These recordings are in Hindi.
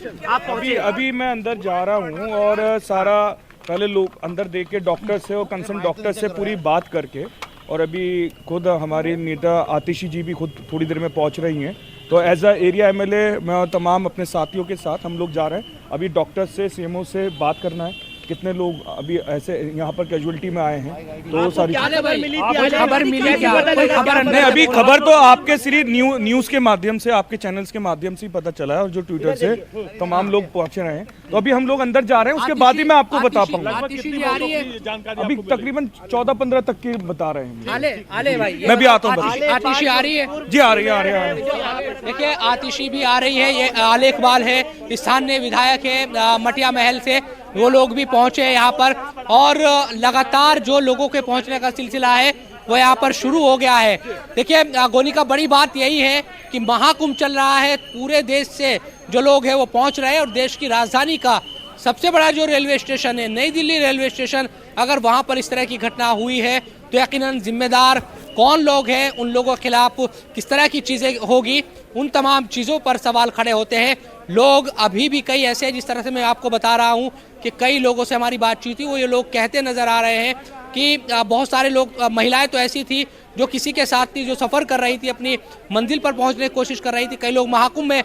अभी मैं अंदर जा रहा हूँ और सारा पहले लोग अंदर देख के डॉक्टर से और कंसर्न डॉक्टर से पूरी बात करके, और अभी खुद हमारी नेता आतिशी जी भी खुद थोड़ी देर में पहुँच रही हैं। तो एज अ एरिया एमएलए मैं तमाम अपने साथियों के साथ हम लोग जा रहे हैं। अभी डॉक्टर से सीएमओ से बात करना है कितने लोग अभी ऐसे यहाँ पर कैजुअलिटी में आए हैं। तो सारी खबर मिली क्या? नहीं, अभी खबर तो आपके सिर्फ न्यूज के माध्यम से, आपके चैनल्स के माध्यम से ही पता चला है और जो ट्विटर से तमाम लोग पहुंच रहे हैं। तो अभी हम लोग अंदर जा रहे हैं, उसके बाद ही मैं आपको बता पाऊंगा। अभी तकरीबन 14-15 तक की बता रहे हैं। आले भाई मैं भी आता हूँ। आतिशी आ रही है जी, आ रही है। देखिए आतिशी भी आ रही है। ये आले इकबाल है, स्थानीय विधायक है मटिया महल से, वो लोग भी पहुंचे यहाँ पर और लगातार जो लोगों के पहुंचने का सिलसिला है वो यहाँ पर शुरू हो गया है। देखिए गोनी का बड़ी बात यही है कि महाकुंभ चल रहा है, पूरे देश से जो लोग हैं वो पहुंच रहे हैं और देश की राजधानी का सबसे बड़ा जो रेलवे स्टेशन है नई दिल्ली रेलवे स्टेशन, अगर वहां पर इस तरह की घटना हुई है तो यकीनन जिम्मेदार कौन लोग हैं, उन लोगों के खिलाफ किस तरह की चीजें होगी, उन तमाम चीजों पर सवाल खड़े होते हैं। लोग अभी भी कई ऐसे हैं, जिस तरह से मैं आपको बता रहा हूं कि कई लोगों से हमारी बातचीत हुई, वो ये लोग कहते नजर आ रहे हैं कि बहुत सारे लोग, महिलाएं तो ऐसी थी जो किसी के साथ थी, जो सफ़र कर रही थी, अपनी मंजिल पर पहुंचने की कोशिश कर रही थी। कई लोग महाकुंभ में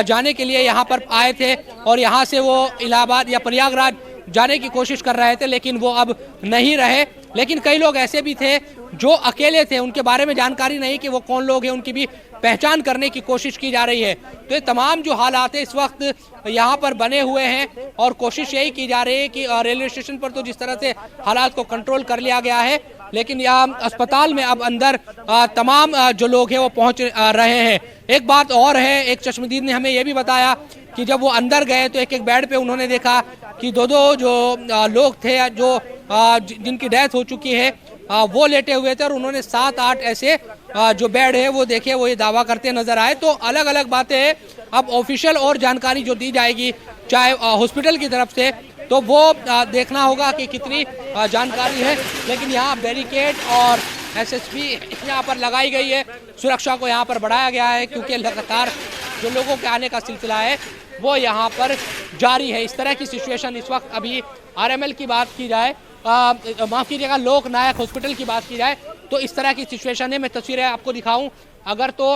जाने के लिए यहाँ पर आए थे और यहाँ से वो इलाहाबाद या प्रयागराज जाने की कोशिश कर रहे थे, लेकिन वो अब नहीं रहे। लेकिन कई लोग ऐसे भी थे जो अकेले थे, उनके बारे में जानकारी नहीं कि वो कौन लोग हैं, उनकी भी पहचान करने की कोशिश की जा रही है। तो ये तमाम जो हालात है इस वक्त यहाँ पर बने हुए हैं और कोशिश यही की जा रही है कि रेलवे स्टेशन पर तो जिस तरह से हालात को कंट्रोल कर लिया गया है, लेकिन यहाँ अस्पताल में अब अंदर तमाम जो लोग हैं वो पहुँच रहे हैं। एक बात और है, एक चश्मदीद ने हमें ये भी बताया कि जब वो अंदर गए तो एक एक बेड पे उन्होंने देखा कि दो जो लोग थे जो जिनकी डेथ हो चुकी है वो लेटे हुए थे और उन्होंने 7-8 ऐसे जो बेड है वो देखे, वो ये दावा करते नजर आए। तो अलग अलग बातें हैं। अब ऑफिशियल और जानकारी जो दी जाएगी चाहे हॉस्पिटल की तरफ से, तो वो देखना होगा कि कितनी जानकारी है। लेकिन यहाँ बैरिकेड और एसएसपी यहाँ पर लगाई गई है, सुरक्षा को यहाँ पर बढ़ाया गया है क्योंकि लगातार जो लोगों के आने का सिलसिला है वो यहाँ पर जारी है। इस तरह की सिचुएशन इस वक्त अभी आरएमएल की बात की जाए, माफ़ कीजिएगा, लोक नायक हॉस्पिटल की बात की जाए तो इस तरह की सिचुएशन है। मैं तस्वीरें आपको दिखाऊं अगर तो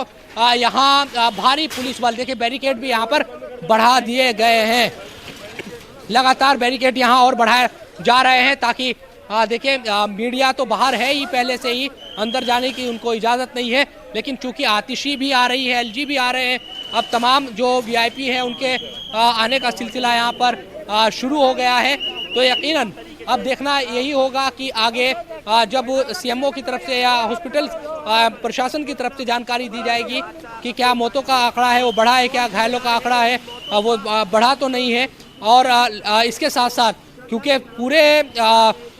यहाँ भारी पुलिस बल, देखिए बैरिकेड भी यहाँ पर बढ़ा दिए गए हैं, लगातार बैरिकेड यहाँ और बढ़ाए जा रहे हैं ताकि देखिए मीडिया तो बाहर है ही पहले से ही, अंदर जाने की उनको इजाज़त नहीं है। लेकिन चूंकि आतिशी भी आ रही है, एलजी भी आ रहे हैं, अब तमाम जो वीआईपी हैं उनके आने का सिलसिला यहाँ पर शुरू हो गया है। तो यकीनन अब देखना यही होगा कि आगे जब सीएमओ की तरफ से या हॉस्पिटल प्रशासन की तरफ से जानकारी दी जाएगी कि क्या मौतों का आंकड़ा है वो बढ़ा है, क्या घायलों का आंकड़ा है वो बढ़ा तो नहीं है। और इसके साथ साथ क्योंकि पूरे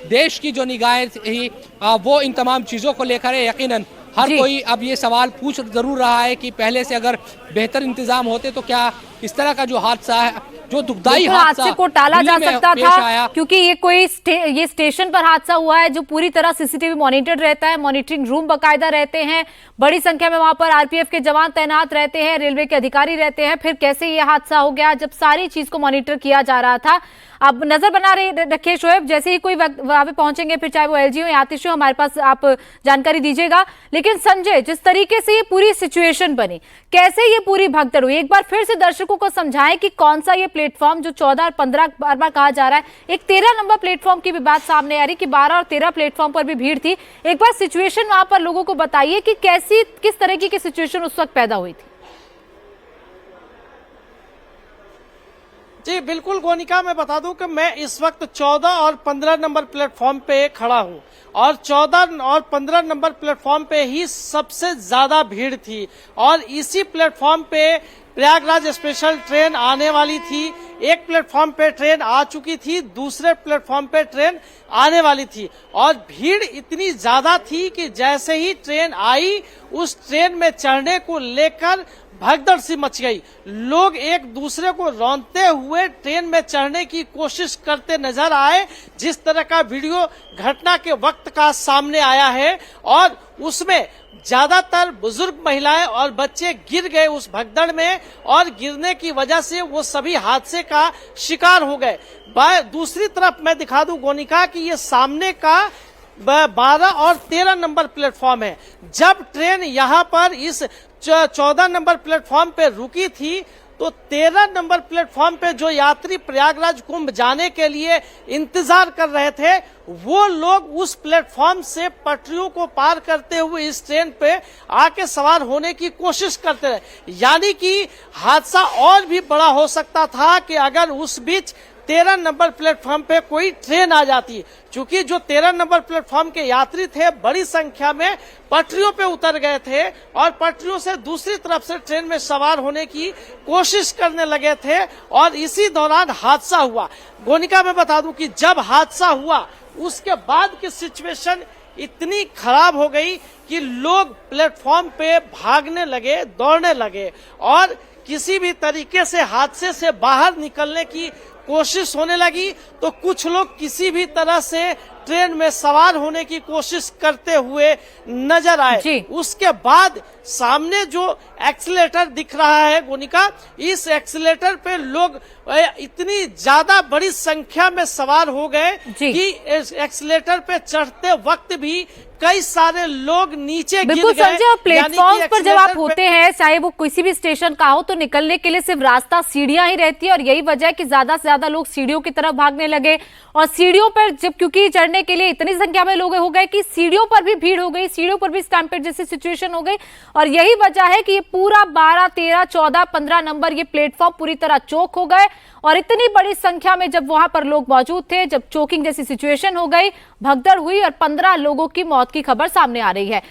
देश की जो निगाहें थी वो इन तमाम चीज़ों को लेकर है, यकीनन हर कोई अब ये सवाल पूछ जरूर रहा है कि पहले से अगर बेहतर इंतजाम होते तो क्या इस तरह का जो हादसा है, जो दुखदाई हादसे को टाला जा सकता था, क्योंकि ये स्टेशन पर हादसा हुआ है जो पूरी तरह सीसीटीवी मॉनिटर्ड रहता है, मॉनिटरिंग रूम बकायदा रहते हैं, बड़ी संख्या में वहां पर आरपीएफ के जवान तैनात रहते हैं, रेलवे के अधिकारी रहते हैं। फिर कैसे ये हादसा हो गया जब सारी चीज को मॉनिटर किया जा रहा था। अब नजर बना रखिए शोएब, जैसे ही कोई वहां पे पहुंचेंगे, फिर चाहे वो एलजी हो या आतिशी हो, हमारे पास आप जानकारी दीजिएगा। लेकिन संजय, जिस तरीके से ये पूरी सिचुएशन बनी, कैसे ये पूरी भगदड़ हुई, एक बार फिर से दर्शकों को समझाएं कि कौन सा ये प्लेटफॉर्म जो 14 और 15 बार बार कहा जा रहा है, एक 13 नंबर प्लेटफॉर्म की भी बात सामने आ रही कि 12 और 13 प्लेटफॉर्म पर भी भीड़ थी। एक बार सिचुएशन वहां पर लोगों को बताइए कि किस तरीके की सिचुएशन उस वक्त पैदा हुई थी। जी बिल्कुल गोनिका, मैं बता दूं कि मैं इस वक्त 14 और 15 नंबर प्लेटफॉर्म पे खड़ा हूं और 14 और 15 नंबर प्लेटफॉर्म पे ही सबसे ज्यादा भीड़ थी और इसी प्लेटफॉर्म पे प्रयागराज स्पेशल ट्रेन आने वाली थी। एक प्लेटफॉर्म पे ट्रेन आ चुकी थी, दूसरे प्लेटफॉर्म पे ट्रेन आने वाली थी और भीड़ इतनी ज्यादा थी कि जैसे ही ट्रेन आई उस ट्रेन में चढ़ने को लेकर भगदड़ सी मच गई। लोग एक दूसरे को रौंदते हुए ट्रेन में चढ़ने की कोशिश करते नजर आए। जिस तरह का वीडियो घटना के वक्त का सामने आया है और उसमें ज्यादातर बुजुर्ग महिलाएं और बच्चे गिर गए उस भगदड़ में, और गिरने की वजह से वो सभी हादसे का शिकार हो गए। दूसरी तरफ मैं दिखा दूं गोनिका कि ये सामने का 12 और 13 नंबर प्लेटफॉर्म है। जब ट्रेन यहाँ पर इस 14 नंबर प्लेटफॉर्म पे रुकी थी तो 13 नंबर प्लेटफॉर्म पे जो यात्री प्रयागराज कुंभ जाने के लिए इंतजार कर रहे थे, वो लोग उस प्लेटफॉर्म से पटरियों को पार करते हुए इस ट्रेन पे आके सवार होने की कोशिश करते रहे। यानी कि हादसा और भी बड़ा हो सकता था कि अगर उस बीच 13 नंबर प्लेटफॉर्म पे कोई ट्रेन आ जाती। क्योंकि जो 13 नंबर प्लेटफॉर्म के यात्री थे बड़ी संख्या में पटरियों पे उतर गए थे और पटरियों से दूसरी तरफ से ट्रेन में सवार होने की कोशिश करने लगे थे, और इसी दौरान हादसा हुआ। गोनिका मैं बता दूं कि जब हादसा हुआ उसके बाद की सिचुएशन इतनी खराब हो गई कि लोग प्लेटफॉर्म पे भागने लगे, दौड़ने लगे, और किसी भी तरीके से हादसे से बाहर निकलने की कोशिश होने लगी। तो कुछ लोग किसी भी तरह से ट्रेन में सवार होने की कोशिश करते हुए नजर आए। उसके बाद सामने जो एक्सीलेटर दिख रहा है गोनिका, इस एक्सीलेटर पे लोग इतनी ज्यादा बड़ी संख्या में सवार हो गए कि एक्सीलेटर पे चढ़ते वक्त भी कई सारे लोग नीचे गिर गए। बिल्कुल संजय, प्लेटफॉर्म पर जब आप होते हैं, चाहे वो किसी भी स्टेशन का हो, तो निकलने के लिए सिर्फ रास्ता सीढ़ियां ही रहती है, और यही वजह है कि ज्यादा से ज्यादा लोग सीढ़ियों की तरफ भागने लगे। और सीढ़ियों पर जब क्योंकि चढ़ने के लिए इतनी संख्या में लोग हो गए कि सीढ़ियों पर भी भीड़ हो गई, सीढ़ियों पर भी स्टैम्पेड जैसी सिचुएशन हो गई, और यही वजह है कि ये पूरा 12, 13, 14, 15 नंबर ये प्लेटफॉर्म पूरी तरह चौक हो गए। और इतनी बड़ी संख्या में जब वहां पर लोग मौजूद थे, जब चोकिंग जैसी सिचुएशन हो गई, भगदड़ हुई और 15 लोगों की मौत की खबर सामने आ रही है।